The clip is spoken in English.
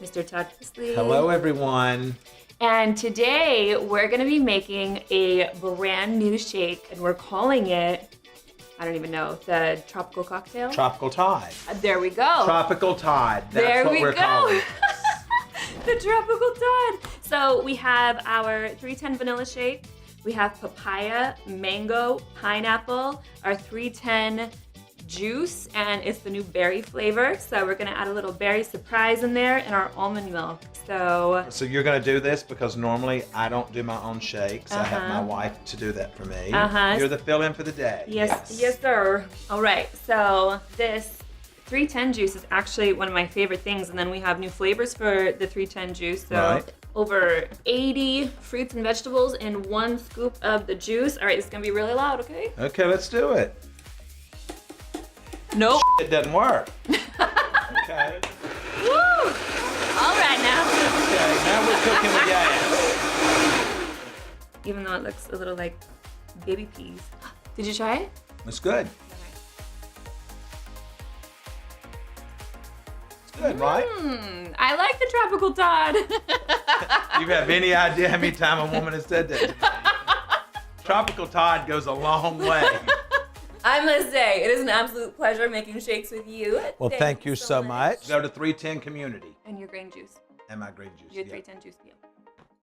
Mr. Todd Chrisley. Hello, everyone. And today we're gonna be making a brand new shake, and we're calling it, I don't even know, the tropical cocktail? Tropical Tide. There we go. Tropical Tide. That's There what we we're go. calling it. The tropical Tide. So we have our 310 vanilla shake. We have papaya, mango, pineapple, our 310 juice, and it's the new berry flavor. So we're gonna add a little berry surprise in there, and our almond milk. So you're going to do this because normally I don't do my own shakes. I have my wife to do that for me. You're the fill-in for the day. Yes, sir. All right, so this 310 juice is actually one of my favorite things, and then we have new flavors for the 310 juice. So over 80 fruits and vegetables in 1 scoop of the juice. All right, it's gonna be really loud, okay? Okay, let's do it. Nope. It doesn't work. Okay. Woo! All right now. Okay, now we're cooking with gas. Even though it looks a little like baby peas. Did you try it? It's good. It's good, right? I like the tropical Tod. You have any idea how many times a woman has said that to me? Tropical Tide goes a long way. I must say, it is an absolute pleasure making shakes with you. Well, thank you so much. Go to 310 Community. And your green juice. And my green juice. Your yeah. 310 juice. Yeah.